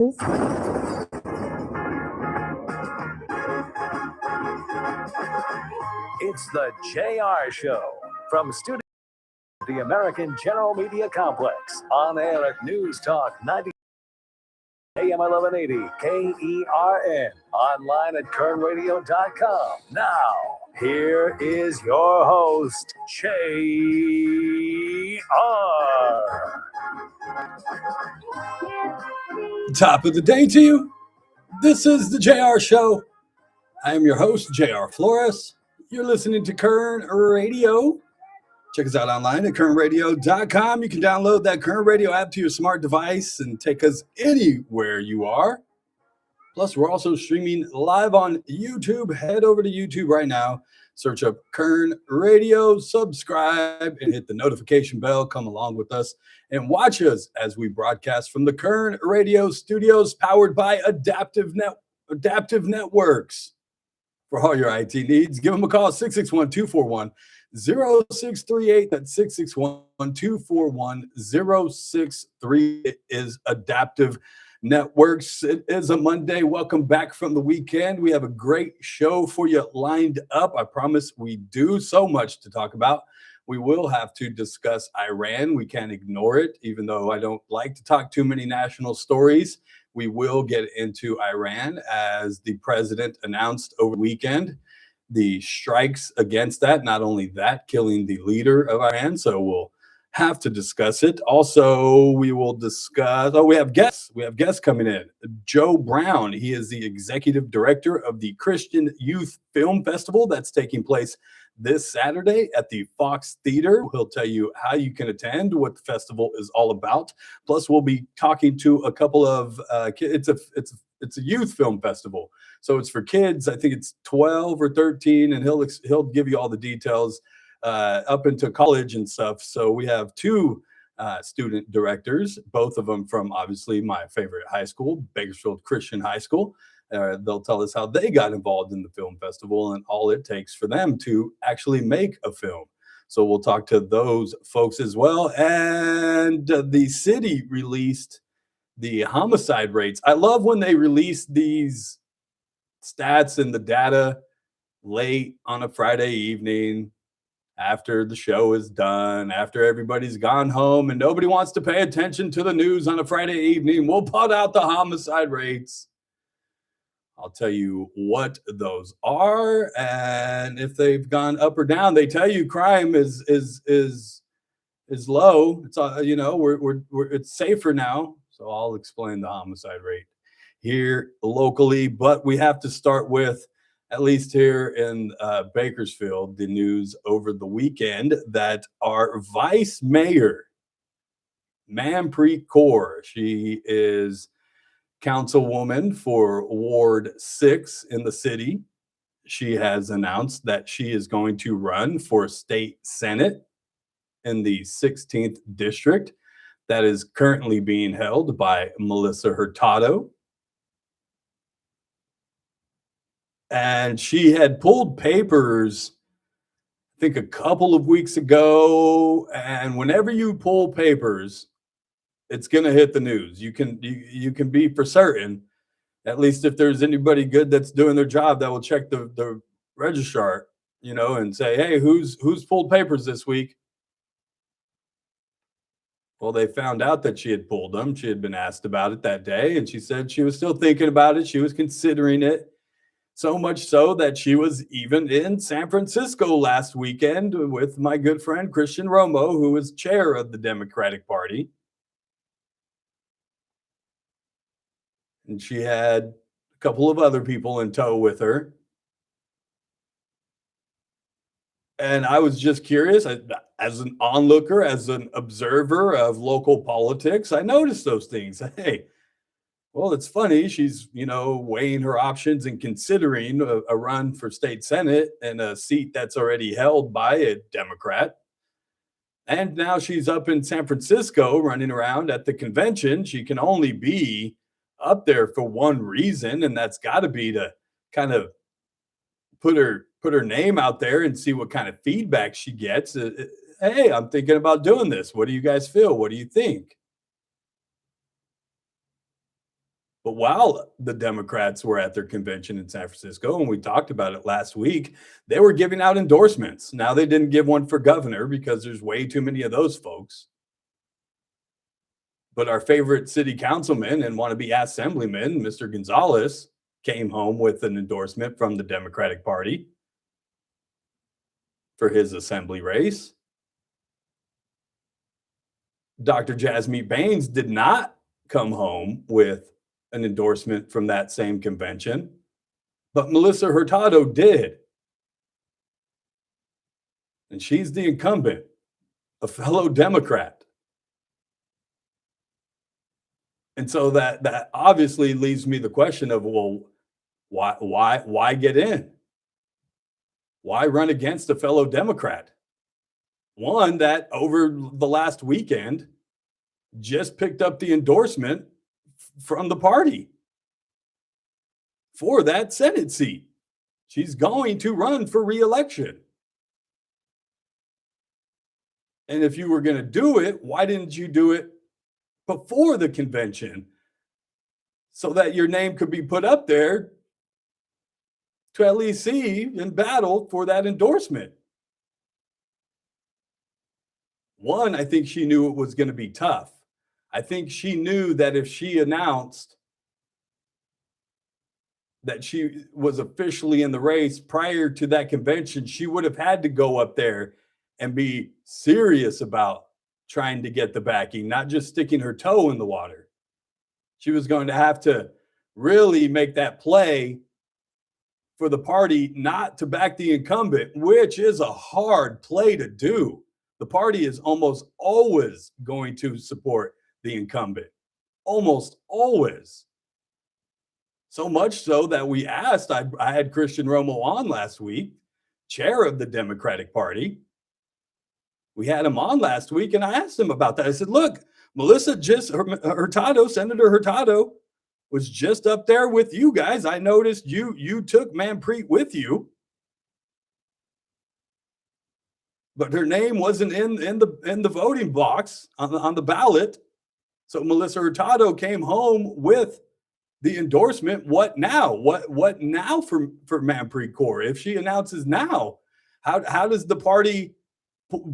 It's the JR Show from Studio the American General Media Complex, on air at News Talk 90 AM 1180 KERN, online at kernradio.com. Now, here is your host, JR. Top of the day to you. This is the JR Show. I am your host, JR Flores. You're listening to Kern Radio. Check us out online at kernradio.com. You can download that Kern Radio app to your smart device and take us anywhere you are. Plus, we're also streaming live on YouTube. Head over to YouTube right now. Search up Kern Radio, subscribe, and hit the notification bell. Come along with us and watch us as we broadcast from the Kern Radio studios, powered by Adaptive Networks. For all your IT needs, give them a call, 661-241-0638. That's 661-241-0638 is Adaptive Networks. It is a Monday. Welcome back from the weekend. We have a great show for you lined up. I promise we do. So much to talk about. We will have to discuss Iran. We can't ignore it, even though I don't like to talk too many national stories. We will get into Iran, as the president announced over the weekend. The strikes against that, not only that, killing the leader of Iran. So we'll have to discuss it. Also, we will discuss, we have guests. We have guests coming in. Joe Brown, he is the executive director of the Christian Youth Film Festival that's taking place this Saturday at the Fox Theater. He'll tell you how you can attend, what the festival is all about. Plus, we'll be talking to a couple of kids. It's a youth film festival, so it's for kids. I think it's 12 or 13, and he'll give you all the details up into college and stuff. So we have two student directors, both of them from obviously my favorite high school, Bakersfield Christian High School. They'll tell us how they got involved in the film festival and all it takes for them to actually make a film. So we'll talk to those folks as well. And the city released the homicide rates. I love when they release these stats and the data late on a Friday evening after the show is done, after everybody's gone home and nobody wants to pay attention to the news on a Friday evening. We'll put out the homicide rates. I'll tell you what those are, and if they've gone up or down. They tell you crime is low. It's it's safer now. So I'll explain the homicide rate here locally, but we have to start with, at least here in Bakersfield, the news over the weekend that our vice mayor, Manpreet Kaur, she is councilwoman for Ward 6 in the city. She has announced that she is going to run for state senate in the 16th district that is currently being held by Melissa Hurtado. And she had pulled papers, I think a couple of weeks ago. And whenever you pull papers, it's going to hit the news. You can be for certain, at least if there's anybody good that's doing their job, that will check the registrar, and say, hey, who's pulled papers this week? Well, they found out that she had pulled them. She had been asked about it that day, and she said she was still thinking about it. She was considering it. So much so that she was even in San Francisco last weekend with my good friend Christian Romo, who is chair of the Democratic Party. And she had a couple of other people in tow with her. And I was just curious, as an onlooker, as an observer of local politics, I noticed those things. Hey, well, it's funny. She's, weighing her options and considering a run for state senate and a seat that's already held by a Democrat. And now she's up in San Francisco running around at the convention. She can only be up there for one reason, and that's got to be to kind of put her name out there and see what kind of feedback she gets. Hey, I'm thinking about doing this. What do you guys feel? What do you think? But while the Democrats were at their convention in San Francisco, and we talked about it last week, they were giving out endorsements. Now, they didn't give one for governor because there's way too many of those folks. But our favorite city councilman and wannabe assemblyman, Mr. Gonzalez, came home with an endorsement from the Democratic Party for his assembly race. Dr. Jasmeet Baines did not come home with an endorsement from that same convention, but Melissa Hurtado did. And she's the incumbent, a fellow Democrat. And so that obviously leaves me the question of, well, why get in? Why run against a fellow Democrat? One that over the last weekend just picked up the endorsement from the party for that Senate seat. She's going to run for re-election. And if you were going to do it, why didn't you do it before the convention so that your name could be put up there to at least see and battle for that endorsement? One, I think she knew it was going to be tough. I think she knew that if she announced that she was officially in the race prior to that convention, she would have had to go up there and be serious about trying to get the backing, not just sticking her toe in the water. She was going to have to really make that play for the party not to back the incumbent, which is a hard play to do. The party is almost always going to support the incumbent, almost always. So much so that we asked, I had Christian Romo on last week, chair of the Democratic Party. We had him on last week, and I asked him about that. I said, look, Hurtado, Senator Hurtado, was just up there with you guys. I noticed you took Manpreet with you, but her name wasn't in the voting box on the ballot. So Melissa Hurtado came home with the endorsement. What now? What now for Manpreet Kaur? If she announces now, how does the party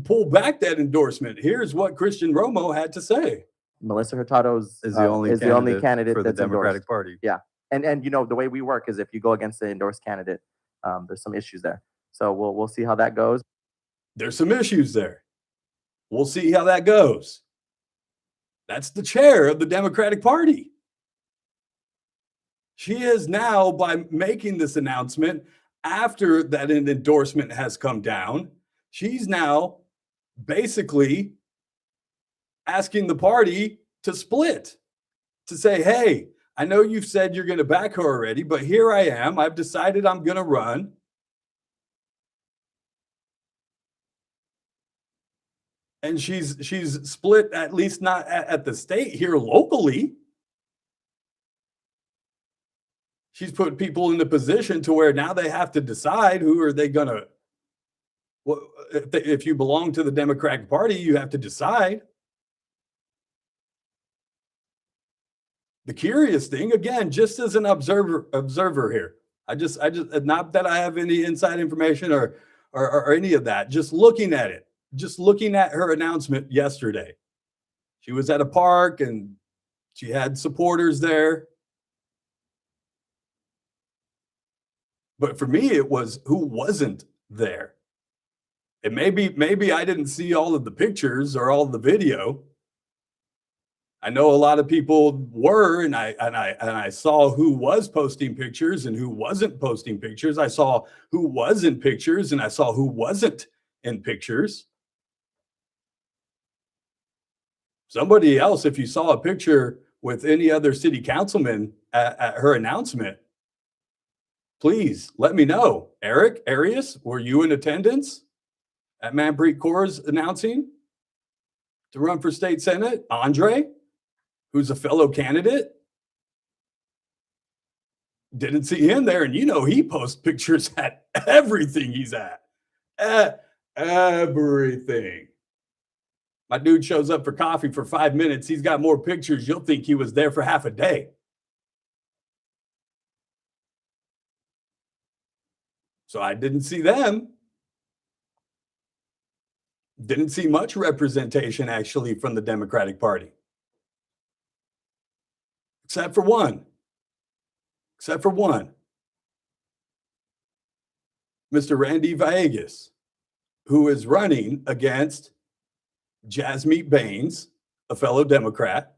pull back that endorsement? Here's what Christian Romo had to say. Melissa Hurtado is the only candidate for the that's Democratic endorsed. Party. Yeah, and you know the way we work is if you go against the endorsed candidate, there's some issues there. So we'll see how that goes. There's some issues there. We'll see how that goes. That's the chair of the Democratic Party. She is now, by making this announcement after that an endorsement has come down, she's now basically asking the party to split, to say, hey, I know you've said you're going to back her already, but here I am. I've decided I'm going to run. And she's split, at least not at the state, here locally. She's put people in the position to where now they have to decide who are they going to. Well, if you belong to the Democratic Party, you have to decide. The curious thing, again, just as an observer here, I just not that I have any inside information or any of that, just looking at it. Just looking at her announcement yesterday. She was at a park and she had supporters there. But for me, it was who wasn't there. And maybe I didn't see all of the pictures or all of the video. I know a lot of people were, and I saw who was posting pictures and who wasn't posting pictures. I saw who was in pictures and I saw who wasn't in pictures. Somebody else, if you saw a picture with any other city councilman at her announcement, please let me know. Eric, Arias, were you in attendance at Manpreet Kaur's announcing to run for state senate? Andre, who's a fellow candidate, didn't see him there. And you know he posts pictures at everything he's at. Everything. My dude shows up for coffee for 5 minutes. He's got more pictures. You'll think he was there for half a day. So I didn't see them. Didn't see much representation actually from the Democratic Party. Except for one. Mr. Randy Villegas, who is running against Jasmeet Baines, a fellow Democrat,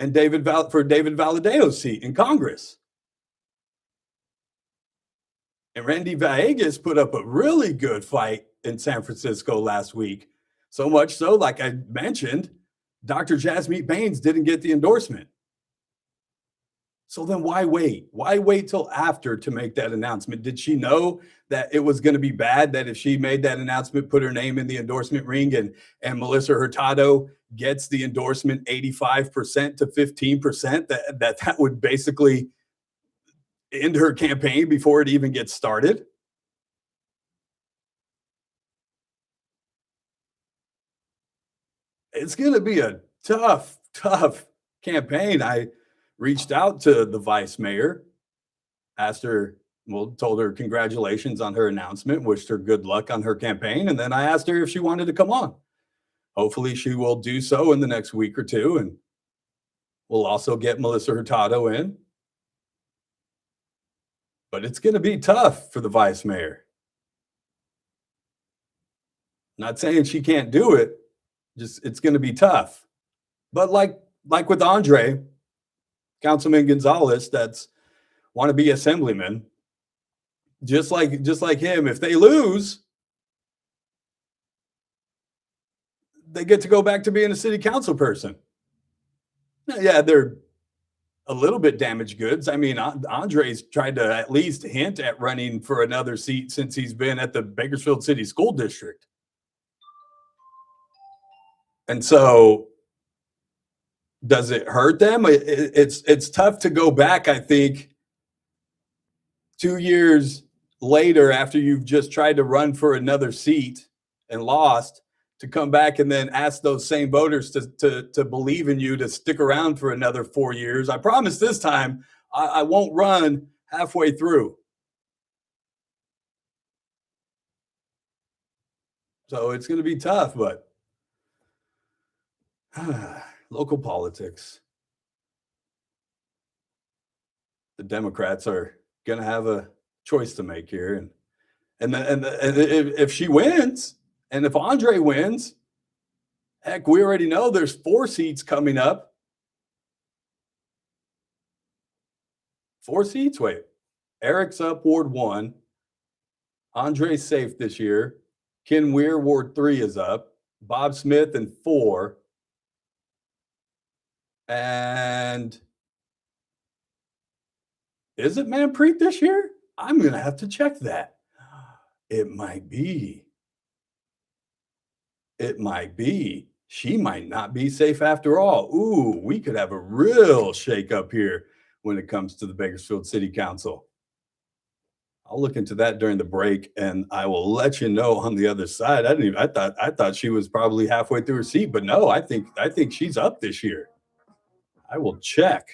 and David Valadayo's seat in Congress. And Randy Villegas put up a really good fight in San Francisco last week. So much so, like I mentioned, Dr. Jasmeet Baines didn't get the endorsement. So then why wait? Why wait till after to make that announcement? Did she know that it was going to be bad, that if she made that announcement, put her name in the endorsement ring, and Melissa Hurtado gets the endorsement 85% to 15%, that would basically end her campaign before it even gets started? It's going to be a tough campaign. I reached out to the vice mayor, told her congratulations on her announcement, wished her good luck on her campaign, and then I asked her if she wanted to come on. Hopefully she will do so in the next week or two, and we'll also get Melissa Hurtado in. But it's going to be tough for the vice mayor. Not saying she can't do it, just it's going to be tough. But like with Andre, Councilman Gonzalez, that's wannabe assemblyman, just like him, if they lose, they get to go back to being a city council person. Yeah, they're a little bit damaged goods. I mean, Andre's tried to at least hint at running for another seat since he's been at the Bakersfield City School District. And so does it hurt them? It's tough to go back, I think, 2 years later after you've just tried to run for another seat and lost, to come back and then ask those same voters to believe in you, to stick around for another 4 years. I promise this time I won't run halfway through. So it's going to be tough, but local politics. The Democrats are going to have a choice to make here, and if she wins, and if Andre wins, heck, we already know there's 4 seats coming up. 4 seats? Wait. Eric's up Ward 1. Andre's safe this year. Ken Weir, Ward 3 is up. Bob Smith in 4. And is it Manpreet this year? I'm going to have to check that. It might be. She might not be safe after all. Ooh, we could have a real shakeup here when it comes to the Bakersfield City Council. I'll look into that during the break, and I will let you know on the other side. I thought she was probably halfway through her seat, but no, I think she's up this year. I will check.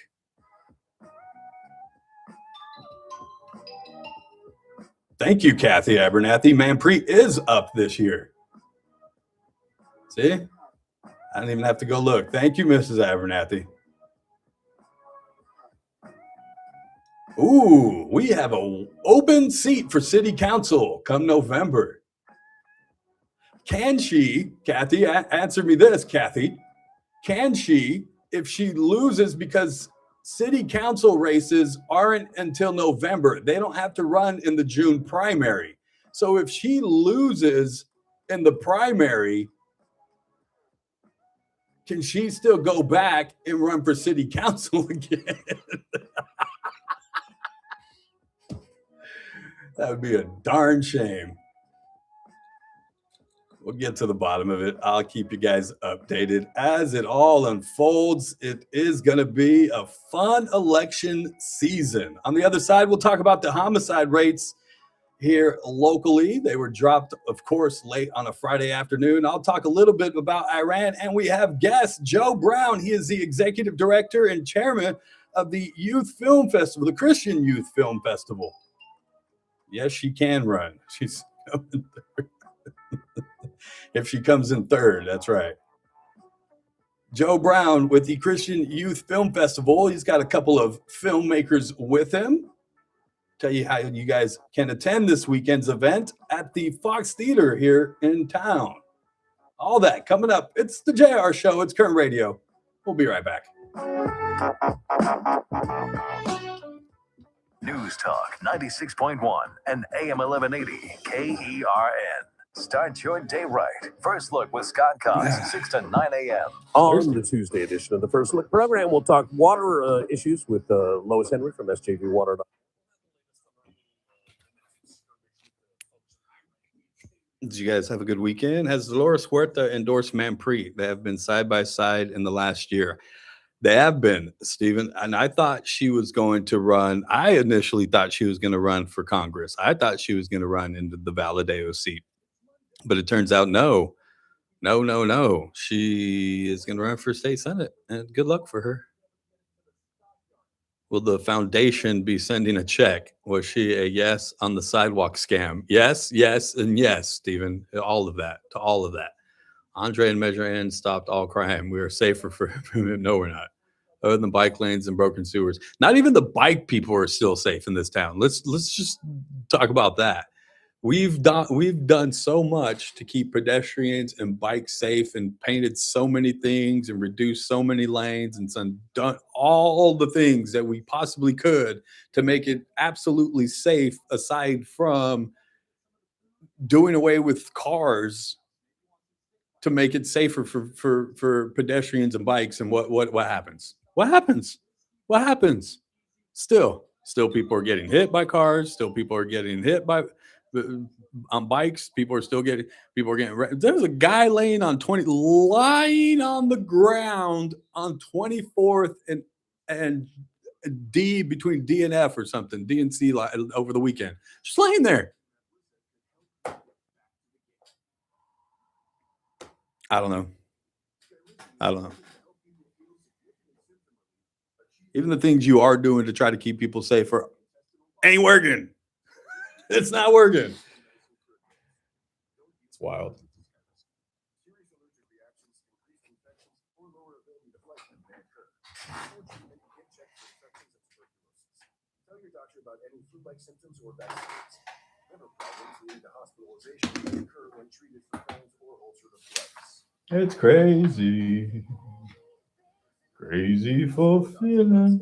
Thank you, Kathy Abernathy. Manpreet is up this year. See? I don't even have to go look. Thank you, Mrs. Abernathy. Ooh, we have an open seat for city council come November. Can she, Kathy, answer me this, Kathy. Can she, if she loses, because city council races aren't until November, they don't have to run in the June primary. So if she loses in the primary, can she still go back and run for city council again? That would be a darn shame. We'll get to the bottom of it. I'll keep you guys updated as it all unfolds. It is going to be a fun election season. On the other side, we'll talk about the homicide rates here locally. They were dropped, of course, late on a Friday afternoon. I'll talk a little bit about Iran, and we have guest Joe Brown. He is the executive director and chairman of the Youth Film Festival, the Christian Youth Film Festival. Yes, she can run. She's coming third. If she comes in third, that's right. Joe Brown with the Christian Youth Film Festival. He's got a couple of filmmakers with him. Tell you how you guys can attend this weekend's event at the Fox Theater here in town. All that coming up. It's the JR Show. It's Current Radio. We'll be right back. News Talk 96.1 and AM 1180 KERN. Start your day right. First Look with Scott Cox, 6 to 9 a.m. On the Tuesday edition of the First Look program, we'll talk water issues with Lois Henry from SJV Water. Did you guys have a good weekend? Has Dolores Huerta endorsed Manpreet? They have been side by side in the last year. They have been, Stephen. And I thought she was going to run. I initially thought she was going to run for Congress. I thought she was going to run into the Valadeo seat. But it turns out no. She is going to run for state senate. And good luck for her. Will the foundation be sending a check? Was she a yes on the sidewalk scam? Yes, and yes, Stephen. All of that. Andre and Measure N stopped all crime. We are safer for him. No, we're not. Other than bike lanes and broken sewers. Not even the bike people are still safe in this town. Let's just talk about that. We've done so much to keep pedestrians and bikes safe and painted so many things and reduced so many lanes and done all the things that we possibly could to make it absolutely safe, aside from doing away with cars to make it safer for pedestrians and bikes. And what happens? What happens? Still people are getting hit by cars. Still people are getting hit by on bikes. People are getting. There was a guy lying on the ground on 24th and D, between D and F or something, D and C, over the weekend, just laying there. I don't know. Even the things you are doing to try to keep people safer ain't working. It's not working. It's wild. Tell your doctor about any flu-like symptoms or vaccines. Liver problems leading to hospitalization may occur when treated for Crohn's or ulcerative colitis. It's crazy fulfilling. Learn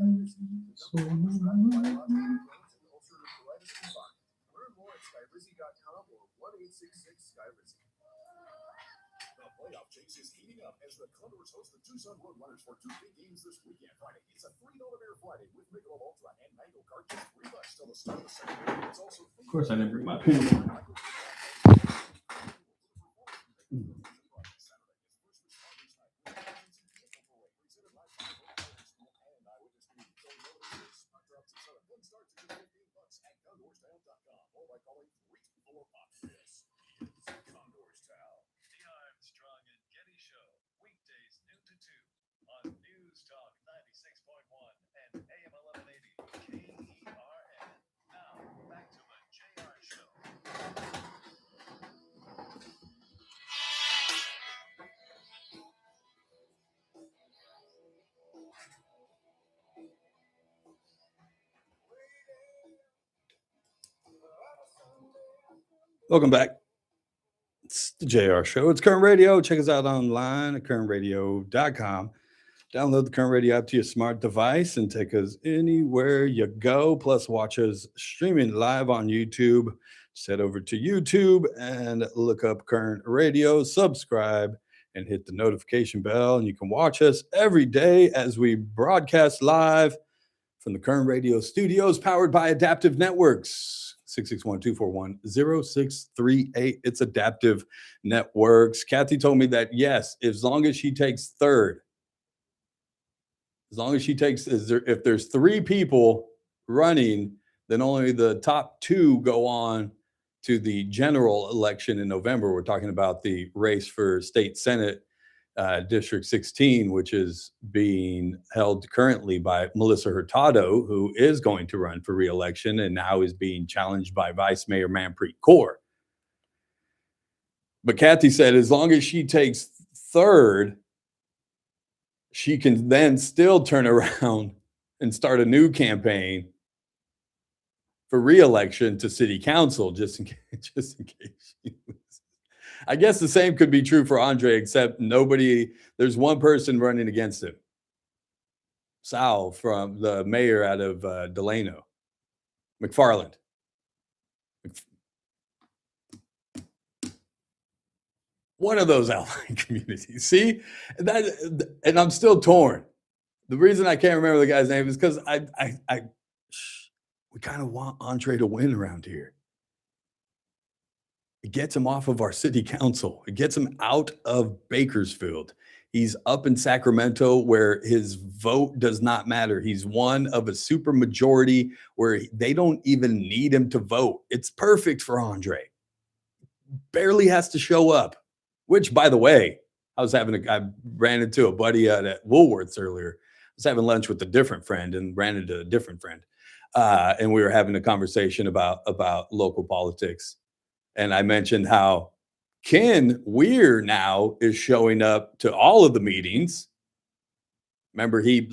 more at skyrizzi.com or 1-866-SKYRIZZI. The playoff chase is heating up as the Condors host the Tucson Roadrunners for 2 big games this weekend. Friday, it's a $3 Bear Friday with Michelob Ultra and Mango Cart, just $3 till the start of the second period. It's also Of course, I didn't bring my pen. Welcome back. It's the JR Show. It's Current Radio. Check us out online at currentradio.com. Download the Current Radio app to your smart device and take us anywhere you go. Plus, watch us streaming live on YouTube. Just head over to YouTube and look up Current Radio, subscribe, and hit the notification bell. And you can watch us every day as we broadcast live from the Current Radio studios, powered by Adaptive Networks. 661-241-0638. It's Adaptive Networks. Kathy told me that, yes, as long as she takes third, if there's 3 people running, then only the top 2 go on to the general election in November. We're talking about the race for state senate District 16, which is being held currently by Melissa Hurtado, who is going to run for re-election and now is being challenged by Vice Mayor Manpreet Kaur. But Kathy said as long as she takes third, she can then still turn around and start a new campaign for re-election to city council, just in case she loses. I guess the same could be true for Andre, except there's one person running against him. Sal, from the mayor out of Delano, McFarland. One of those outlying communities. See, and I'm still torn. The reason I can't remember the guy's name is because we kind of want Andre to win around here. It gets him off of our city council. It gets him out of Bakersfield. He's up in Sacramento where his vote does not matter. He's one of a super majority where they don't even need him to vote. It's perfect for Andre. Barely has to show up, which, by the way, I ran into a buddy at Woolworths earlier. I was having lunch with a different friend and ran into a different friend. And we were having a conversation about local politics. And I mentioned how Ken Weir now is showing up to all of the meetings. Remember, he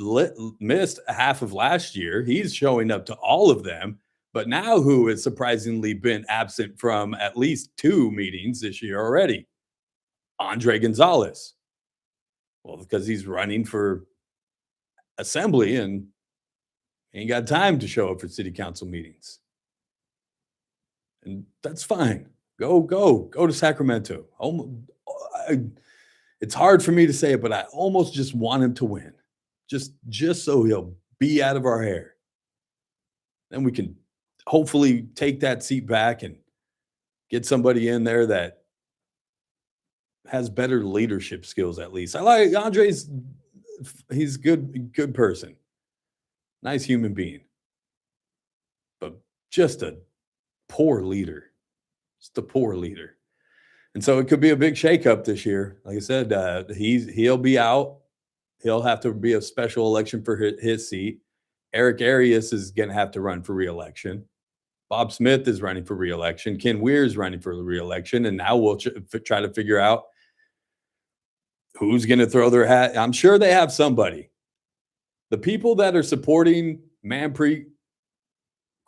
missed half of last year. He's showing up to all of them. But now who has surprisingly been absent from at least 2 meetings this year already? Andre Gonzalez. Well, because he's running for assembly and ain't got time to show up for city council meetings. And that's fine. Go to Sacramento. It's hard for me to say it, but I almost just want him to win. Just so he'll be out of our hair. Then we can hopefully take that seat back and get somebody in there that has better leadership skills, at least. I like Andre's. He's good person. Nice human being. But just a poor leader. Just a poor leader. And so it could be a big shakeup this year. Like I said, he'll be out. He'll have to be a special election for his seat. Eric Arias is going to have to run for re-election. Bob Smith is running for re-election. Ken Weir is running for re-election. And now we'll try to figure out who's going to throw their hat. I'm sure they have somebody. The people that are supporting Manpreet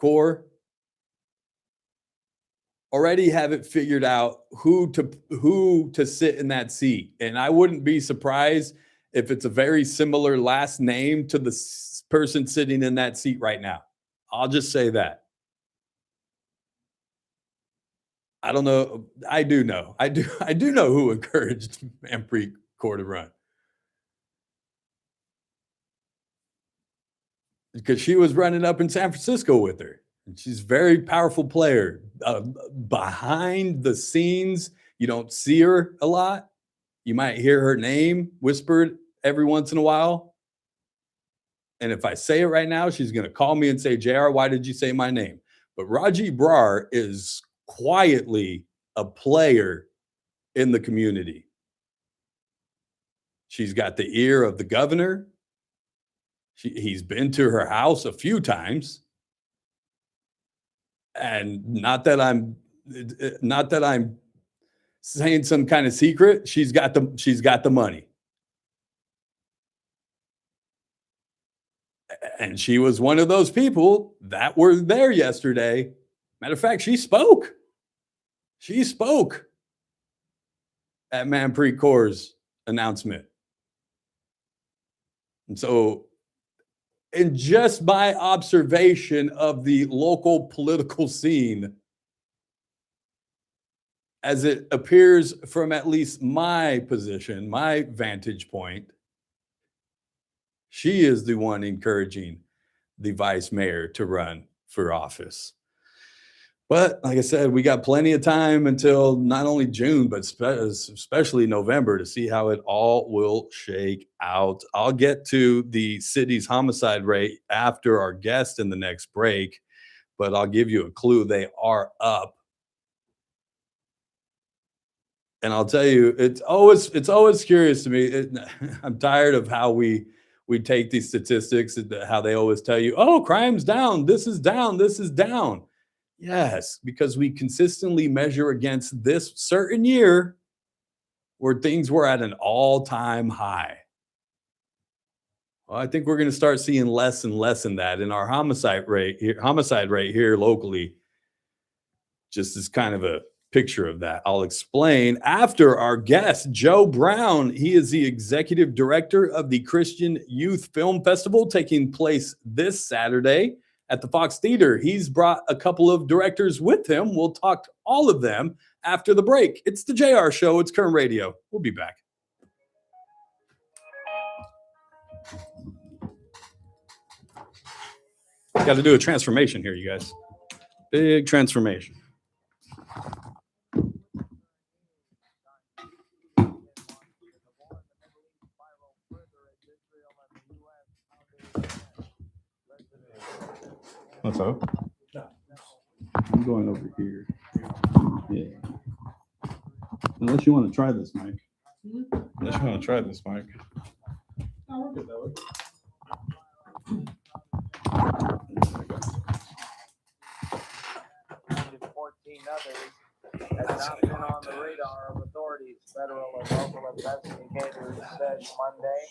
Kaur already have it figured out who to sit in that seat. And I wouldn't be surprised if it's a very similar last name to the person sitting in that seat right now. I'll just say that. I don't know. I do know. I do know who encouraged Manpreet Kaur to run. Because she was running up in San Francisco with her. And she's a very powerful player. Behind the scenes, you don't see her a lot. You might hear her name whispered every once in a while. And if I say it right now, she's going to call me and say, JR, why did you say my name? But Raji Brar is quietly a player in the community. She's got the ear of the governor. He's been to her house a few times. And not that I'm saying some kind of secret. She's got the money. And she was one of those people that were there yesterday. Matter of fact, she spoke. She spoke at Manpreet Kaur's announcement. And so, in just my observation of the local political scene, as it appears from at least my position, my vantage point, she is the one encouraging the vice mayor to run for office. But like I said, we got plenty of time until not only June, but especially November to see how it all will shake out. I'll get to the city's homicide rate after our guest in the next break, but I'll give you a clue. They are up. And I'll tell you, it's always curious to me. I'm tired of how we take these statistics and how they always tell you, oh, crime's down, this is down, this is down. Yes, because we consistently measure against this certain year where things were at an all-time high. Well, I think we're going to start seeing less and less in that. In our homicide rate here locally, just as kind of a picture of that. I'll explain after our guest, Joe Brown. He is the executive director of the Christian Youth Film Festival taking place this Saturday at the Fox Theater. He's brought a couple of directors with him. We'll talk to all of them after the break. It's the JR Show. It's Current Radio. We'll be back. Got to do a transformation here, you guys. Big transformation. What's up? I'm going over here. Yeah. Unless you want to try this, Mike. Unless you want to try this, Mike. No, we're good that way. 14 others has not been on the radar of authorities. Federal and local investigators said Monday.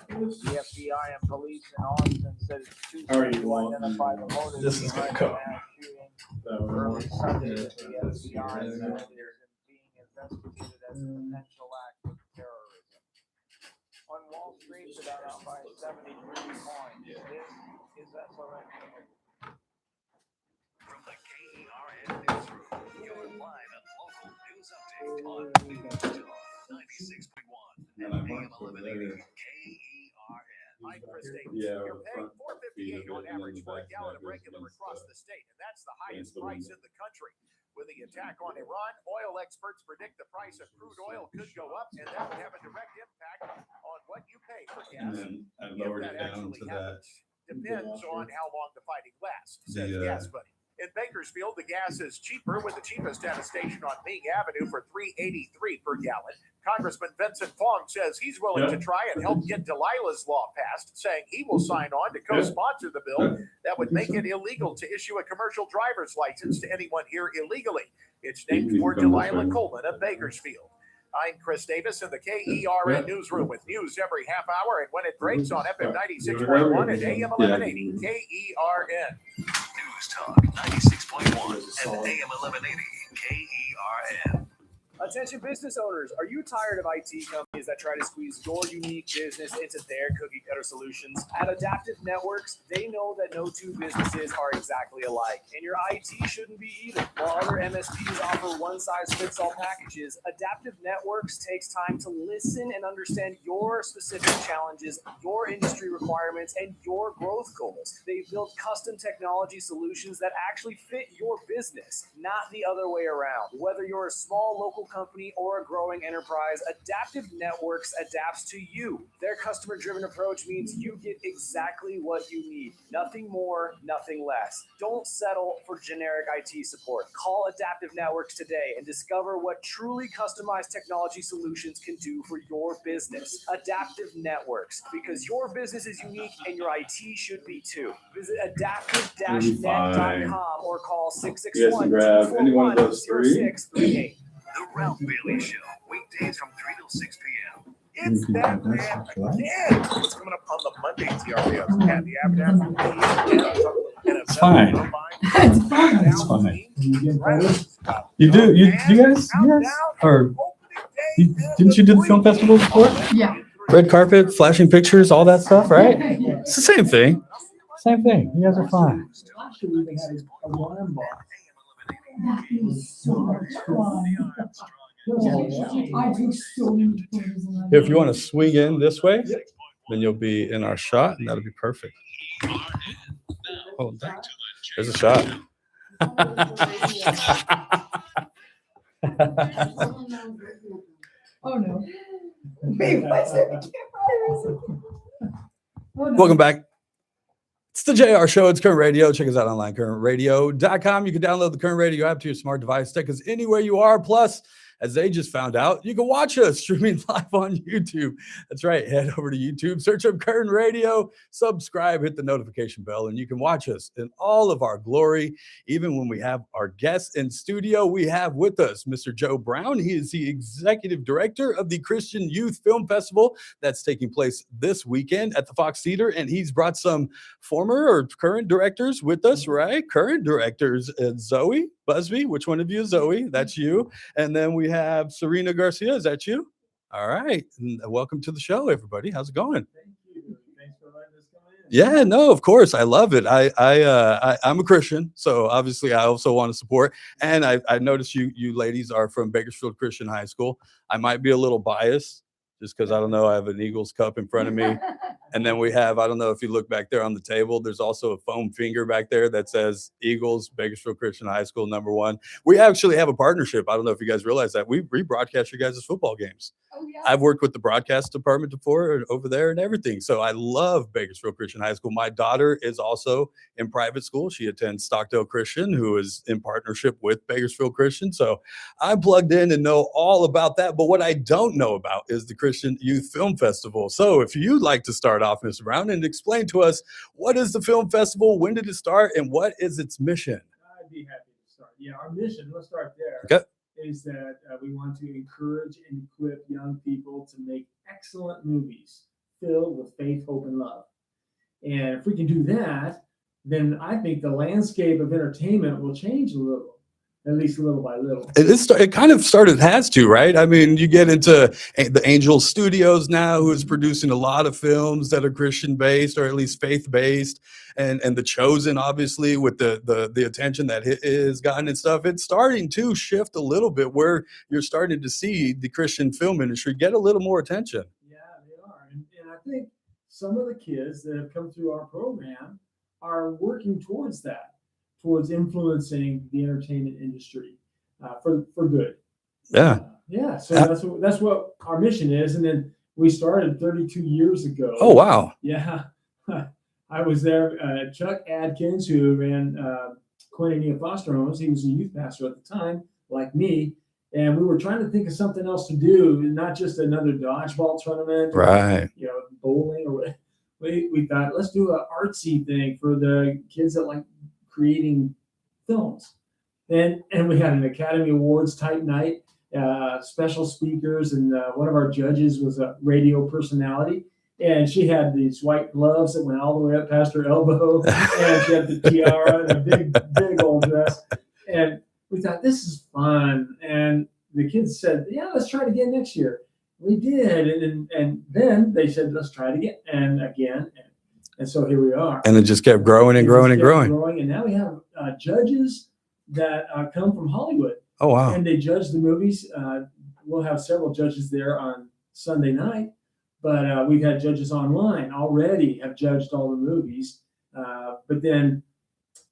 The FBI and police in Austin said it's too soon to identify the motive behind the mass shooting early Sunday. The FBI said it is being investigated as a potential act of terrorism. On Wall Street, about up by 73 points. This is SRN. From the KERN newsroom, your live and local news update on News Talk 96.1 and AM 1180 KERN. I'm Chris Davis. Yeah, You're paying $4.58 on average for a gallon of regular across the state, and that's the highest price in the country. With the attack on Iran, oil experts predict the price of crude oil could go up, and that would have a direct impact on what you pay for gas. And then I lowered it down to that. Depends on how long the fighting lasts, says Gas Buddy. In Bakersfield, the gas is cheaper, with the cheapest at a station on Ming Avenue for $3.83 per gallon. Congressman Vincent Fong says he's willing to try and help get Delilah's law passed, saying he will sign on to co-sponsor the bill that would make it illegal to issue a commercial driver's license to anyone here illegally. It's named for Delilah Coleman of Bakersfield. I'm Chris Davis in the KERN newsroom with news every half hour and when it breaks on FM 96.1 and AM 1180 KERN. News Talk 96.1 and AM 1180 KERN. Attention business owners, are you tired of IT companies that try to squeeze your unique business into their cookie cutter solutions? At Adaptive Networks, they know that no two businesses are exactly alike, and your IT shouldn't be either. While other MSPs offer one-size-fits-all packages, Adaptive Networks takes time to listen and understand your specific challenges, your industry requirements, and your growth goals. They build custom technology solutions that actually fit your business, not the other way around. Whether you're a small local company or a growing enterprise, Adaptive Networks adapts to you. Their customer-driven approach means you get exactly what you need. Nothing more, nothing less. Don't settle for generic IT support. Call Adaptive Networks today and discover what truly customized technology solutions can do for your business. Adaptive Networks, because your business is unique and your IT should be too. Visit adaptive-net.com or call 661-241-0638. The Ralph Bailey Show, weekdays from 3 till 6 p.m. It's that man again. What's coming up on the Monday TRBS? At the Abernathy. It's fine. It's fine. You do? You guys? Or didn't you do the film festival before? Yeah. Red carpet, flashing pictures, all that stuff, right? It's the same thing. Same thing. You guys are fine. That is so much fun. I do so many photos in that. If you want to swing in this way, then you'll be in our shot, and that'll be perfect. Oh, there's a shot. Oh no. Wait, what's the camera? Oh, no. Welcome back. It's the JR Show. It's Current Radio. Check us out online, currentradio.com. You can download the Current Radio app to your smart device. Take us anywhere you are. Plus, as they just found out, you can watch us streaming live on YouTube. That's right. Head over to YouTube, search up Curtain Radio, subscribe, hit the notification bell, and you can watch us in all of our glory. Even when we have our guests in studio, we have with us Mr. Joe Brown. He is the executive director of the Christian Youth Film Festival that's taking place this weekend at the Fox Theater, and he's brought some former or current directors with us, right? Current directors, Zoe Busby. Which one of you is Zoe? That's you. And then we have Serena Garcia. Is that you? All right. And welcome to the show, everybody. How's it going? Thank you. Thanks for letting us come in. Yeah, no, of course. I love it. I'm a Christian, so obviously I also want to support. And I noticed you ladies are from Bakersfield Christian High School. I might be a little biased just because I don't know. I have an Eagles cup in front of me. And then we have, I don't know if you look back there on the table, there's also a foam finger back there that says Eagles, Bakersfield Christian High School, #1. We actually have a partnership. I don't know if you guys realize that. We rebroadcast your guys' football games. Oh, yeah. I've worked with the broadcast department before over there and everything. So I love Bakersfield Christian High School. My daughter is also in private school. She attends Stockdale Christian, who is in partnership with Bakersfield Christian. So I'm plugged in and know all about that. But what I don't know about is the Christian Youth Film Festival. So if you'd like to start off, Mr. Brown, and explain to us, what is the film festival? When did it start? And what is its mission? I'd be happy to start. Yeah, our mission, let's start there. Okay. Is that we want to encourage and equip young people to make excellent movies filled with faith, hope, and love. And if we can do that, then I think the landscape of entertainment will change a little, at least little by little. It kind of started, has to, right? I mean, you get into the Angel Studios now, who is producing a lot of films that are Christian based or at least faith based, and The Chosen, obviously, with the attention that it has gotten and stuff. It's starting to shift a little bit where you're starting to see the Christian film industry get a little more attention. Yeah, they are. And I think some of the kids that have come through our program are working towards that, towards influencing the entertainment industry for good. Yeah. Yeah. So that's what our mission is. And then we started 32 years ago. Oh, wow. Yeah. I was there. Chuck Adkins, who ran Koinonia Foster Homes, he was a youth pastor at the time, like me. And we were trying to think of something else to do, not just another dodgeball tournament, Right? Or, bowling or what. We thought, let's do an artsy thing for the kids that like creating films. And we had an Academy Awards type night, special speakers, and one of our judges was a radio personality. And she had these white gloves that went all the way up past her elbow, and she had the tiara and a big old dress. And we thought, this is fun. And the kids said, yeah, let's try it again next year. We did. And then they said, let's try it again and again. And so here we are. And it just kept growing and growing and growing. And now we have judges that come from Hollywood. Oh, wow. And they judge the movies. We'll have several judges there on Sunday night. But we've had judges online already have judged all the movies. But then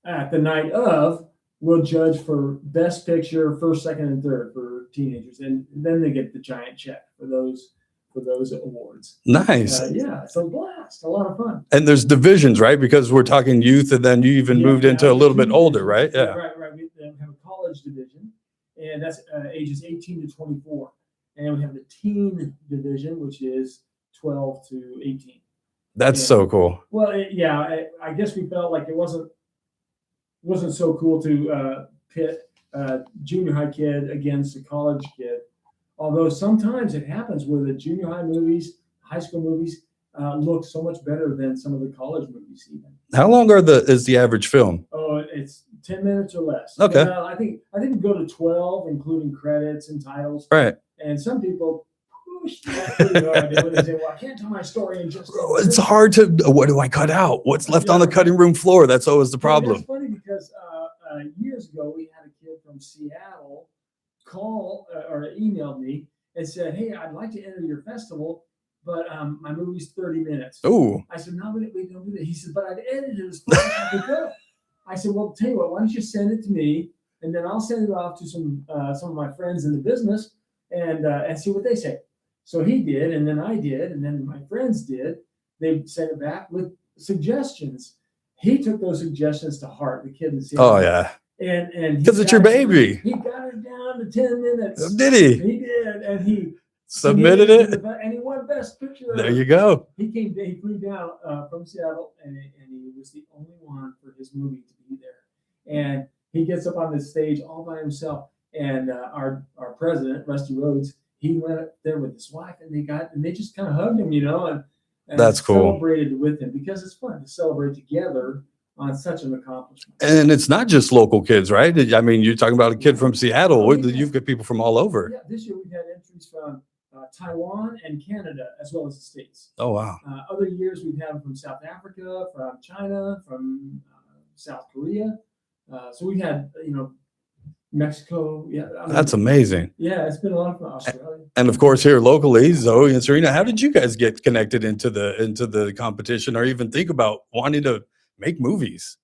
at the night of, we'll judge for Best Picture, first, second, and third for teenagers. And then they get the giant check for those awards. Nice. Yeah, it's a blast. A lot of fun. And there's divisions, right? Because we're talking youth, and then you even moved into a little bit older, right? Yeah. Right. We have a college division, and that's ages 18 to 24. And we have the teen division, which is 12 to 18. That's so cool. Well, I guess we felt like it wasn't so cool to pit a junior high kid against a college kid. Although sometimes it happens where the junior high movies, high school movies look so much better than some of the college movies even. How long is the average film? Oh, it's 10 minutes or less. Okay. I think we go to 12, including credits and titles. Right. And some people push that pretty hard. They say, well, I can't tell my story in just It's hard to, what do I cut out? What's left on the cutting room floor? That's always the problem. It's funny because years ago, we had a kid from Seattle call or emailed me and said, hey, I'd like to enter your festival, but my movie's 30 minutes. Oh. I said, no, we don't do that. He said, but I'd edit it as far as I could go. I said, well, tell you what, why don't you send it to me, and then I'll send it off to some of my friends in the business and see what they say. So he did, and then I did, and then my friends did. They sent it back with suggestions. He took those suggestions to heart, the kid in Seattle. Oh, yeah. And Because it's your baby. He got it down to 10 minutes. Did he? He did, and he Submitted to it? and he won Best Picture. There you go. He flew down from Seattle, and he was the only one for his movie to be there. And he gets up on the stage all by himself. And our president, Rusty Rhodes, he went up there with his wife, and they just kind of hugged him, and That's cool. Celebrated with him, because it's fun to celebrate together on such an accomplishment. And it's not just local kids, right? I mean, you're talking about a kid from Seattle. You've got people from all over. Yeah, this year we've had entries from Taiwan and Canada, as well as the States. Oh, wow. Other years we've had them from South Africa, from China, from South Korea. So we've had, Mexico. Yeah, That's amazing. Yeah, it's been a lot of fun. Australia. And of course, here locally, Zoe and Serena, how did you guys get connected into the competition, or even think about wanting to make movies?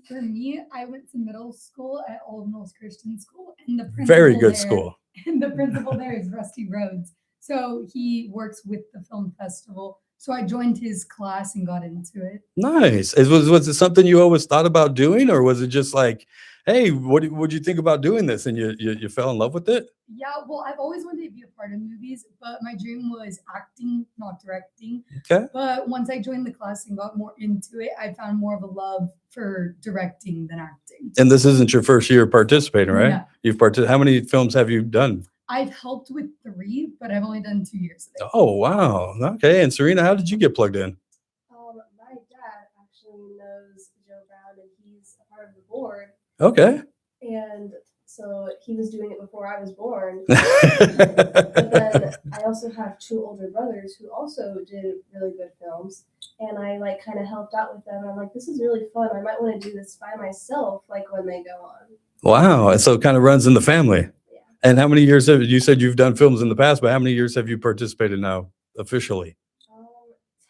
For me, I went to middle school at Old Mills Christian School, and the principal Very good there- school. And the principal there is Rusty Rhodes. So he works with the film festival. So I joined his class and got into it. Nice. Was it something you always thought about doing, or was it just like, hey, would you think about doing this, and you fell in love with it? Yeah, well, I've always wanted to be a part of movies, but my dream was acting, not directing. Okay. But once I joined the class and got more into it, I found more of a love for directing than acting. And this isn't your first year participating, right? No. You've how many films have you done? I've helped with 3, but I've only done 2 years of it. Oh, wow. Okay. And Serena, how did you get plugged in? My dad actually knows Joe Brown, and he's a part of the board. Okay. And so he was doing it before I was born. But then I also have 2 older brothers who also did really good films. And I kind of helped out with them. And I'm like, this is really fun. I might want to do this by myself, when they go on. Wow. And so it kind of runs in the family. Yeah. And how many years you said you've done films in the past, but how many years have you participated now officially?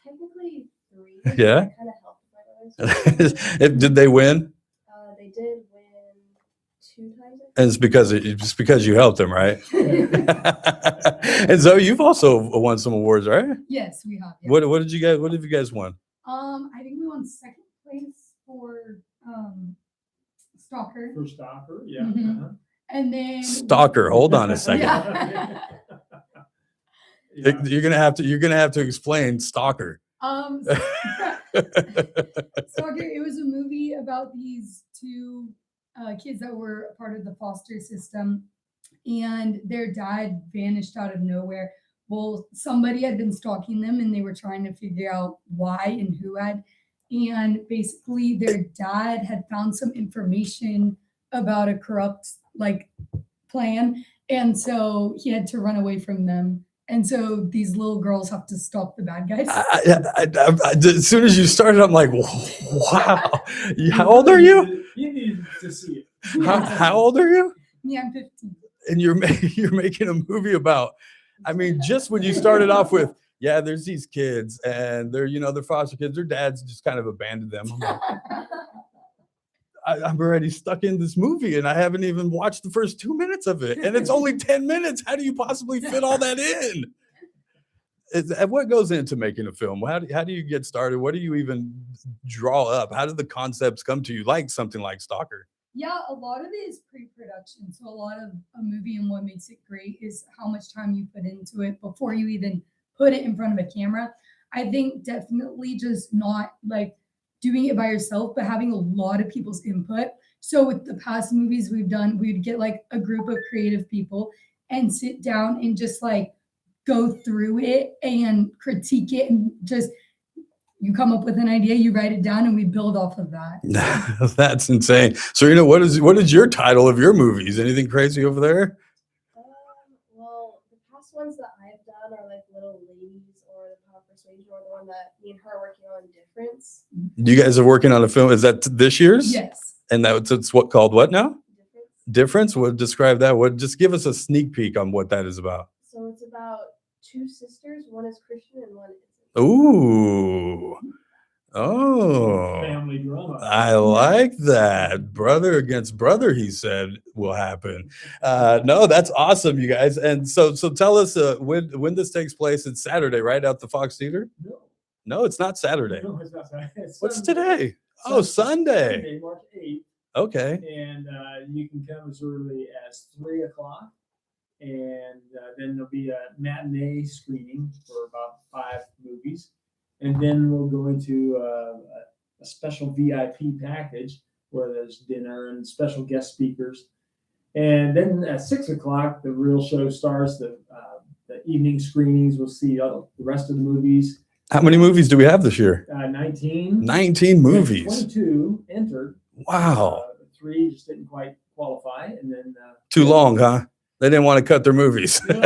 Technically 3. Yeah. I kind of helped my brothers. Did they win? They did win 2 times. And it's because you helped them, right? And Zoe, you've also won some awards, right? Yes, we have. Yeah. What have you guys won? I think we won 2nd place for Stalker. For Stalker, yeah. Mhm. Uh-huh. And then Stalker. Hold on a second. Yeah. Yeah. You're gonna have to explain Stalker. Stalker, it was a movie about these 2 kids that were a part of the foster system, and their dad vanished out of nowhere. Well, somebody had been stalking them, and they were trying to figure out why and who had. And basically, their dad had found some information about a corrupt plan, and so he had to run away from them. And so these little girls have to stop the bad guys. As soon as you started, I'm like, wow. How old are you? You need to see it. How old are you? Yeah, I'm 15. And you're making a movie about, I mean, just when you started off with, yeah, there's these kids and they're foster kids, their dads just kind of abandoned them. I'm like, I'm already stuck in this movie and I haven't even watched the first 2 minutes of it. And it's only 10 minutes. How do you possibly fit all that in? What goes into making a film? How do you get started? What do you even draw up? How do the concepts come to you, like something like Stalker? Yeah, a lot of it is pre-production. So a lot of a movie, and what makes it great is how much time you put into it before you even put it in front of a camera. I think definitely just not doing it by yourself, but having a lot of people's input. So with the past movies we've done, we'd get a group of creative people and sit down and just go through it and critique it, and just you come up with an idea, you write it down, and we build off of that. That's insane. Serena, what is your title of your movies? Anything crazy over there? Well, the past ones that I've done are Little Ladies or The Power of Persuasion, or the one that me and her are working on, Difference. You guys are working on a film. Is that this year's? Yes. And it's called what now? Difference. What describe that? Just give us a sneak peek on what that is about. So it's about 2 sisters. One is Christian and one isn't. Ooh. Oh. Family drama. I like that. Brother against brother, he said, will happen. No, that's awesome, you guys. And so tell us when this takes place. It's Saturday, right? At the Fox Theater? No, it's not Saturday. No, it's not Saturday. It's What's Sunday. today? Oh, Sunday. Sunday, March 8th. Okay. And you can come as early as 3 o'clock. And then there'll be a matinee screening for about 5 movies. And then we'll go into a special VIP package where there's dinner and special guest speakers. And then at 6 o'clock, the real show starts. The evening screenings, we'll see the rest of the movies. How many movies do we have this year? 19. 19 movies. 22 entered. Wow. 3 just didn't quite qualify. And then Too long, huh? They didn't want to cut their movies. No,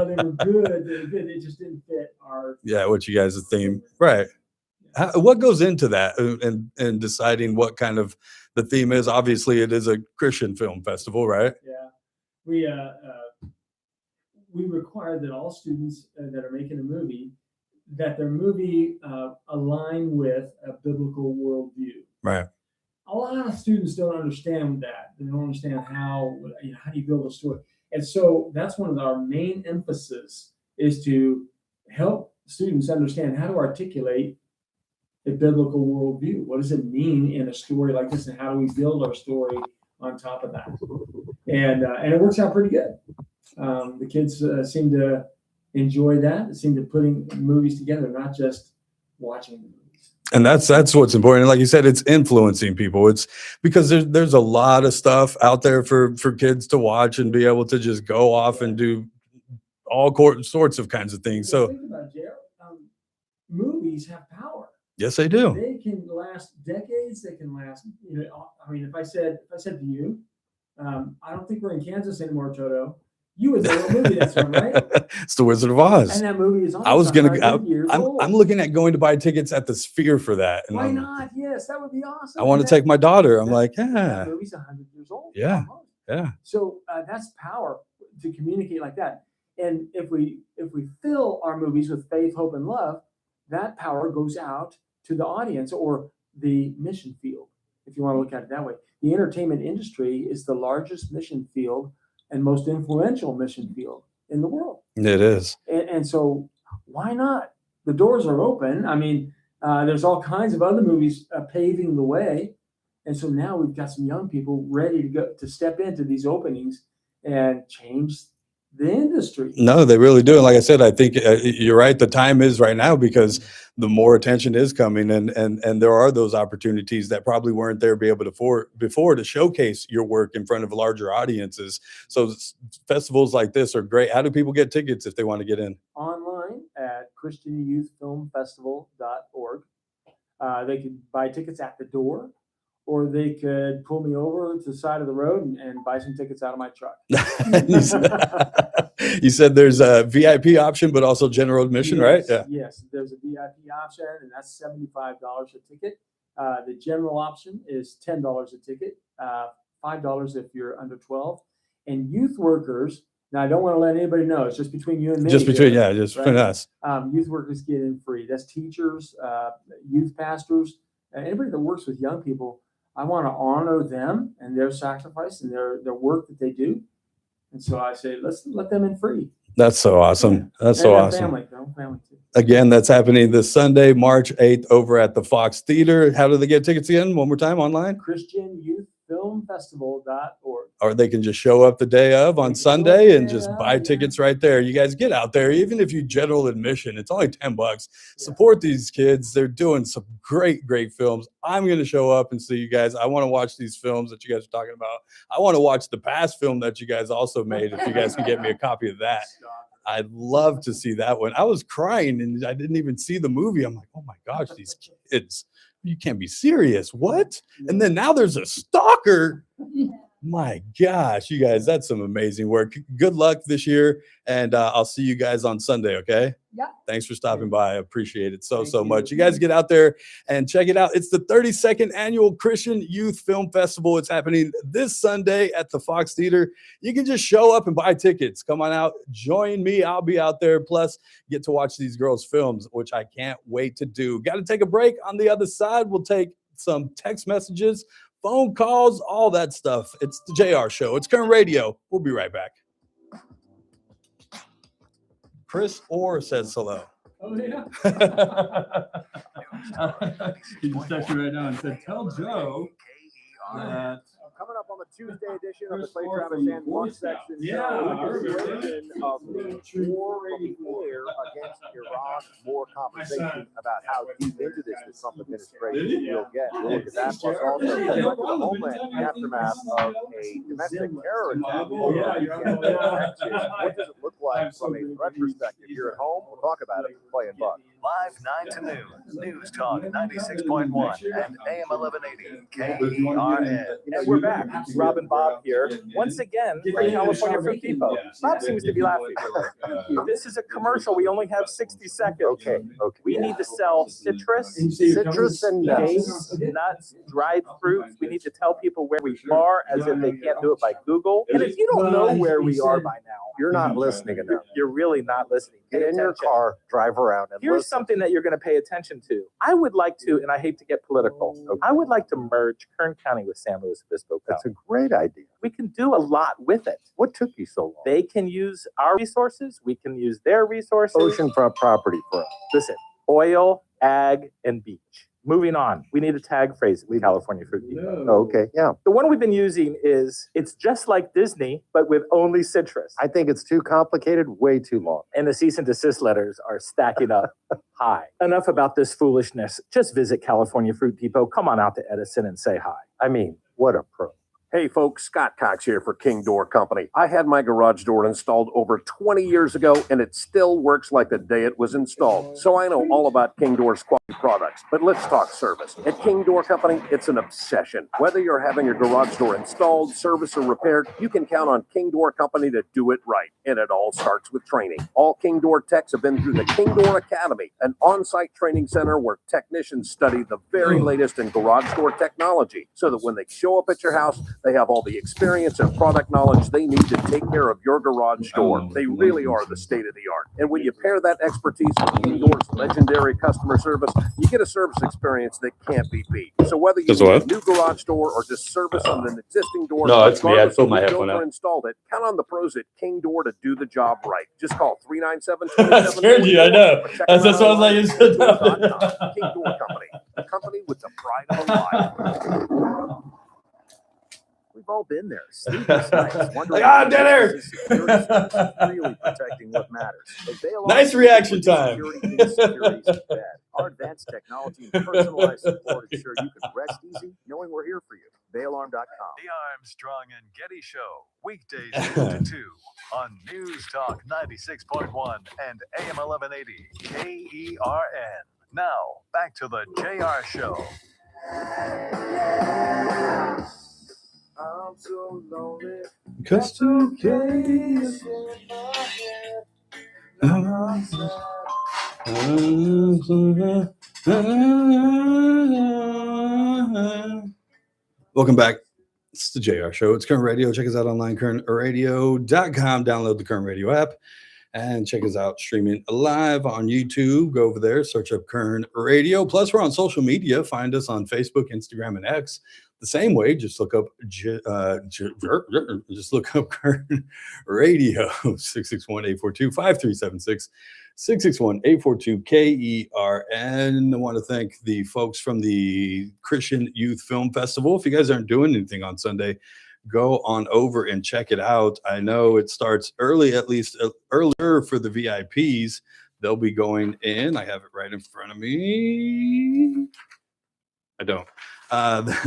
they were good. They were good. They just didn't fit our. Yeah, what you guys' theme, right? What goes into that and deciding what kind of the theme is? Obviously, it is a Christian film festival, right? Yeah, we require that all students that are making a movie, that their movie align with a biblical worldview. Right. A lot of students don't understand that. They don't understand how do you build a story. And so that's one of our main emphasis is to help students understand how to articulate a biblical worldview. What does it mean in a story like this, and how do we build our story on top of that? And it works out pretty good. The kids seem to enjoy that. They seem to putting movies together, not just watching the movies. And that's what's important. Like you said, it's influencing people. It's because there's a lot of stuff out there for kids to watch and be able to just go off and do all sorts of kinds of things. So think about it, Jared. Movies have power. Yes, they do. They can last decades. They can last. I mean, if I said to you, I don't think we're in Kansas anymore, Toto. You would know what movie that's from, right? It's The Wizard of Oz. And that movie is. I'm looking at going to buy tickets at the Sphere for that. And why not? Yes, that would be awesome. I want to take my daughter. I'm like, yeah. That movie's 100 years old. Yeah, yeah. So that's power to communicate like that. And if we fill our movies with faith, hope, and love, that power goes out to the audience or the mission field, if you want to look at it that way. The entertainment industry is the largest mission field and most influential mission field in the world. It is. And so why not? The doors are open. I mean, there's all kinds of other movies paving the way. And so now we've got some young people ready to go to step into these openings and change the industry. No, they really do. And like I said, I think you're right. The time is right now because the more attention is coming and there are those opportunities that probably weren't there before to showcase your work in front of larger audiences. So festivals like this are great. How do people get tickets if they want to get in? Online at christianyouthfilmfestival.org. They could buy tickets at the door, or they could pull me over to the side of the road and buy some tickets out of my truck. You said there's a VIP option, but also general admission, right? Yeah. Yes, there's a VIP option, and that's $75 a ticket. The general option is $10 a ticket, $5 if you're under 12. And youth workers, now I don't want to let anybody know, it's just between you and me. Just between us. Youth workers get in free. That's teachers, youth pastors, anybody that works with young people. I want to honor them and their sacrifice and their work that they do. And so I say, let's let them in free. That's so awesome. Yeah. That's so awesome. Family too. Again, that's happening this Sunday, March 8th over at the Fox Theater. How do they get tickets again? One more time online? ChristianYouthFilmFestival.org. Or they can just show up the day of on Sunday and just buy tickets right there. You guys get out there. Even if you general admission, it's only $10. Support these kids. They're doing some great, great films. I'm going to show up and see you guys. I want to watch these films that you guys are talking about. I want to watch the past film that you guys also made. If you guys can get me a copy of that. I'd love to see that one. I was crying and I didn't even see the movie. I'm like, oh my gosh, these kids, you can't be serious. What? And then now there's a stalker. My gosh, you guys, that's some amazing work. Good luck this year. And I'll see you guys on Sunday. Okay. Yeah. Thanks for stopping by. I appreciate it so much. You guys get out there and check it out. It's the 32nd annual Christian Youth Film Festival. It's happening this Sunday at the Fox Theater. You can just show up and buy tickets. Come on out. Join me. I'll be out there. Plus, get to watch these girls' films, which I can't wait to do. Got to take a break. On the other side, we'll take some text messages, phone calls, all that stuff. It's the JR Show. It's Current Radio. We'll be right back. Chris Orr says hello. Oh, yeah. He just texted right now and said, tell Joe that. Coming up on the Tuesday edition of the Chris Clay Moore Travis from and Boy Buck Section Scouts. Yeah, show, I remember that. continuation of the war from the air against Iran, more conversation about how deep into this the Trump administration will get. We'll look at that, plus also the threat to the homeland in the aftermath of a domestic terror attack over the weekend in Texas. What does it look like from a threat perspective here at home? We'll talk about it with Clay and Buck. Live 9 to noon. News Talk 96.1 and AM 1180 KERN. And we're back. Rob and Bob here. Once again, for California Fruit Depot. Bob seems to be laughing. This is a commercial. We only have 60 seconds. Okay. We need to sell citrus and dates, nuts, dried fruits. We need to tell people where we are as if they can't do it by Google. And if you don't know where we are by now, You're not listening enough. you're really not listening. Pay Get in your attention. car, drive around, and Here's listen. something that you're going to pay attention to. I would like to, and I hate to get political, I would like to merge Kern County with San Luis Obispo That's County. a great idea. We can do a lot with it. What took you so long? They can use our resources. We can use their resources. Oceanfront property for us. Listen, oil, ag, and beach. Moving on. We need a tag phrase with California Fruit Depot. Okay, yeah. The one we've been using is, it's just like Disney, but with only citrus. I think it's too complicated, way too long. And the cease and desist letters are stacking up high. Enough about this foolishness. Just visit California Fruit Depot. Come on out to Edison and say hi. I mean, what a pro. Hey folks, Scott Cox here for King Door Company. I had my garage door installed over 20 years ago and it still works like the day it was installed. So I know all about King Door's quality products. But let's talk service. At King Door Company, it's an obsession. Whether you're having your garage door installed, serviced, or repaired, you can count on King Door Company to do it right. And it all starts with training. All King Door techs have been through the King Door Academy, an on-site training center where technicians study the very latest in garage door technology so that when they show up at your house, they have all the experience and product knowledge they need to take care of your garage door. They really are the state of the art. And when you pair that expertise with King Door's legendary customer service, you get a service experience that can't be beat. So whether you need a new garage door or just service on an existing door, No, it's me. I regardless pulled of my who headphone built or out. installed it, count on the pros at King Door to do the job right. Just call 397 I scared you, I know. That's what I was like, it's good. King Door Company, the company with the pride of a life. We've all been there. Sleepless nights, wondering Like, if dinner! this security system is really protecting what matters. But they allow Nice us to reaction put time. security insecurities to bed. Our advanced technology and personalized support ensure you can rest easy knowing we're here for you. Bailalarm.com. The Armstrong and Getty Show, weekdays 2 to 2 on News Talk 96.1 and AM 1180 KERN. Now, back to the JR Show. I'm so lonely. Custom Case Welcome back. It's the JR Show. It's Kern Radio. Check us out online, kernradio.com. Download the Kern Radio app and check us out streaming live on YouTube. Go over there, search up Kern Radio. Plus, we're on social media. Find us on Facebook, Instagram, and X. The same way, just look up Kern Radio 661-842-5376. 661-842-KERN. I want to thank the folks from the Christian Youth Film Festival. If you guys aren't doing anything on Sunday, go on over and check it out. I know it starts early, at least earlier for the VIPs. They'll be going in. I have it right in front of me. I don't.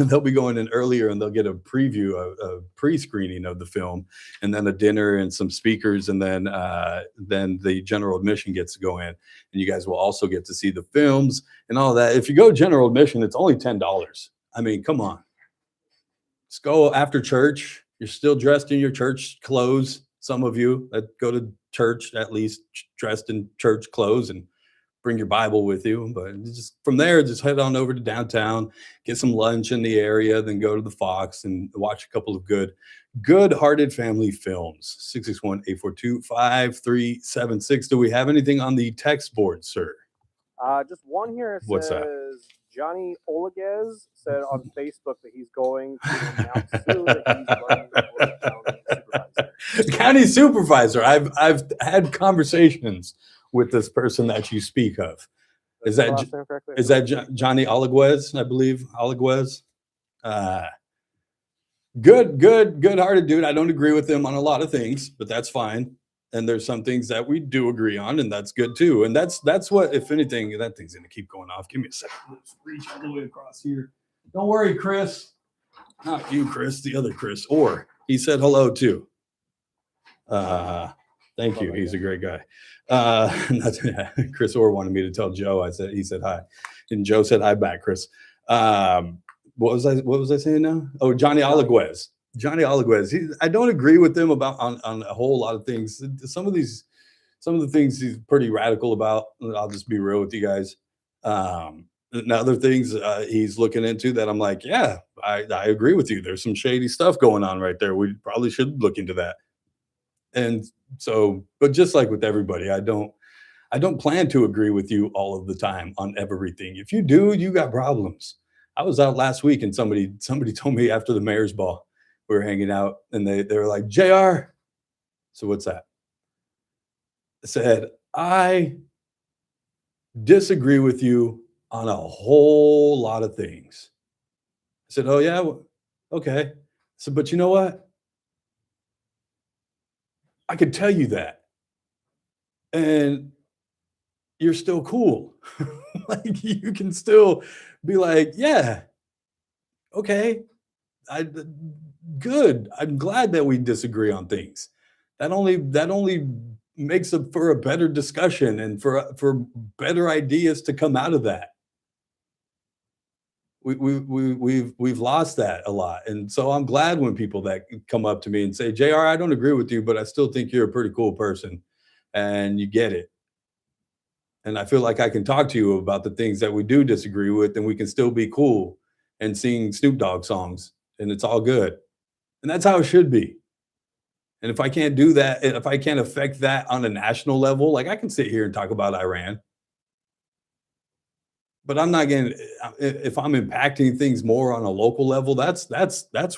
They'll be going in earlier and they'll get a preview, a pre-screening of the film, and then a dinner and some speakers, and then the general admission gets to go in, and you guys will also get to see the films and all that. If you go general admission, it's only $10. I mean, come on. Just go after church. You're still dressed in your church clothes. Some of you that go to church at least dressed in church clothes, and bring your Bible with you. But just from there, just head on over to downtown, get some lunch in the area, then go to the Fox and watch a couple of good-hearted family films. 661-842-5376. Do we have anything on the text board, sir? Just one here. What's that? Johnny Olaguez said on Facebook that he's going to announce soon that he's running for county supervisor. County supervisor. I've had conversations with this person that you speak of? Is that Last name correctly? is that Johnny Olaguez? I believe Olaguez. Good-hearted dude. I don't agree with him on a lot of things, but that's fine. And there's some things that we do agree on, and that's good too. And that's what, if anything, that thing's gonna keep going off. Give me a second. Let's reach all the way across here. Don't worry, Chris. Not you, Chris. The other Chris. Or he said hello too. Thank you. He's a great guy. Chris Orr wanted me to tell Joe. He said hi, and Joe said hi back. Chris. What was I saying now? Oh, Johnny Olaguez. Johnny Olaguez. I don't agree with him about on a whole lot of things. Some of the things he's pretty radical about. I'll just be real with you guys. And other things he's looking into that I'm like, yeah, I agree with you. There's some shady stuff going on right there. We probably should look into that. And so, but just like with everybody, I don't plan to agree with you all of the time on everything. If you do, you got problems. I was out last week and somebody told me after the mayor's ball, we were hanging out and they were like, JR. So what's that? I said, I disagree with you on a whole lot of things. I said, oh yeah, well, okay. I said, but you know what? I could tell you that. And you're still cool. Like you can still be like, yeah, okay. Good. I'm glad that we disagree on things. That only makes it for a better discussion and for better ideas to come out of that. We've lost that a lot. And so I'm glad when people that come up to me and say, JR, I don't agree with you, but I still think you're a pretty cool person and you get it. And I feel like I can talk to you about the things that we do disagree with, and we can still be cool and sing Snoop Dogg songs, and it's all good. And that's how it should be. And if I can't do that, and if I can't affect that on a national level, like I can sit here and talk about Iran, but I'm not getting, if I'm impacting things more on a local level, that's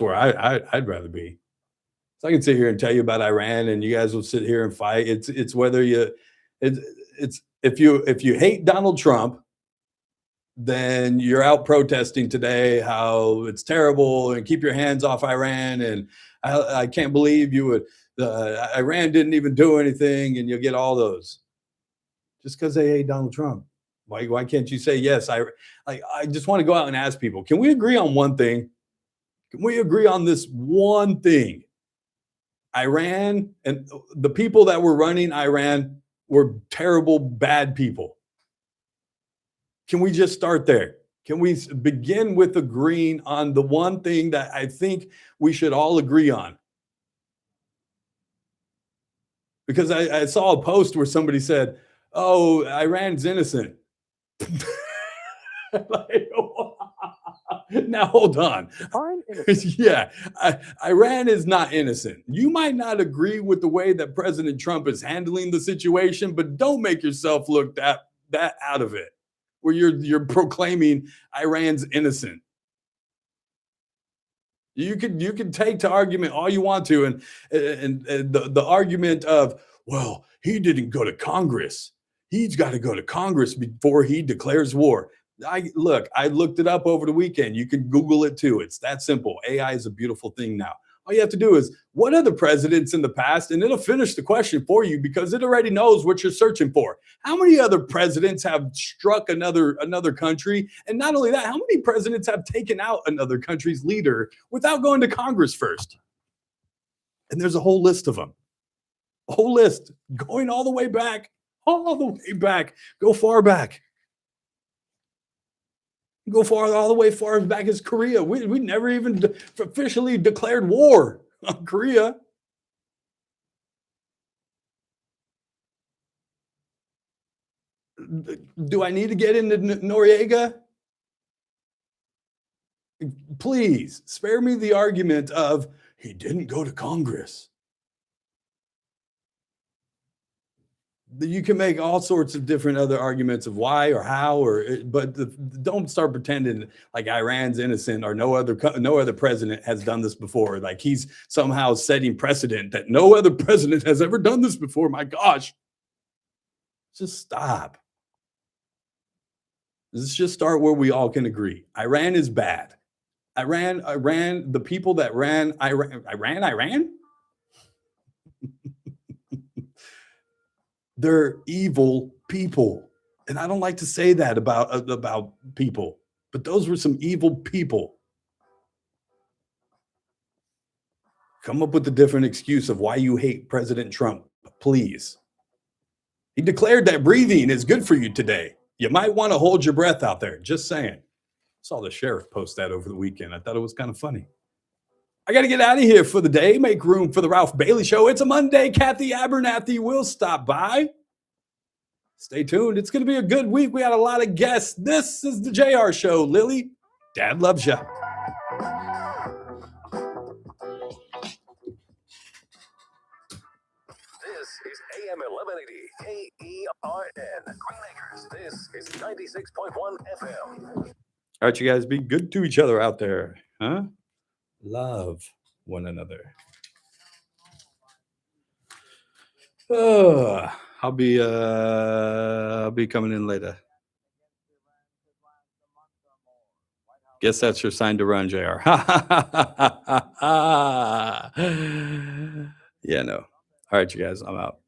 where I'd rather be. So I can sit here and tell you about Iran, and you guys will sit here and fight. It's whether if you hate Donald Trump, then you're out protesting today how it's terrible and keep your hands off Iran. And I can't believe you would, Iran didn't even do anything, and you'll get all those just because they hate Donald Trump. Why can't you say, yes, I just want to go out and ask people, can we agree on one thing? Can we agree on this one thing? Iran and the people that were running Iran were terrible, bad people. Can we just start there? Can we begin with agreeing on the one thing that I think we should all agree on? Because I saw a post where somebody said, oh, Iran's innocent. Like, now hold on. Yeah, Iran is not innocent. You might not agree with the way that President Trump is handling the situation, but don't make yourself look that out of it, where you're proclaiming Iran's innocent. You could take to argument all you want to, and the argument of, well, he didn't go to Congress. He's got to go to Congress before he declares war. I looked it up over the weekend. You can Google it too. It's that simple. AI is a beautiful thing now. All you have to do is, what are the presidents in the past? And it'll finish the question for you because it already knows what you're searching for. How many other presidents have struck another country? And not only that, how many presidents have taken out another country's leader without going to Congress first? And there's a whole list of them. A whole list going all the way back. Go far back. Go all the way far back as Korea. We never even officially declared war on Korea. Do I need to get into Noriega? Please spare me the argument of he didn't go to Congress. You can make all sorts of different other arguments of why or how, but don't start pretending like Iran's innocent or no other president has done this before. Like he's somehow setting precedent that no other president has ever done this before. My gosh. Just stop. Let's just start where we all can agree. Iran is bad. Iran, the people that ran Iran? They're evil people. And I don't like to say that about people, but those were some evil people. Come up with a different excuse of why you hate President Trump, please. He declared that breathing is good for you today. You might want to hold your breath out there. Just saying. Saw the sheriff post that over the weekend. I thought it was kind of funny. I got to get out of here for the day. Make room for the Ralph Bailey Show. It's a Monday. Kathy Abernathy will stop by. Stay tuned. It's going to be a good week. We had a lot of guests. This is the JR Show. Lily, Dad loves you. This is AM 1180 KERN. Green Acres. This is 96.1 FM. All right, you guys, be good to each other out there, huh? Love one another. I'll be coming in later. Guess that's your sign to run, JR. Yeah, no. All right, you guys, I'm out.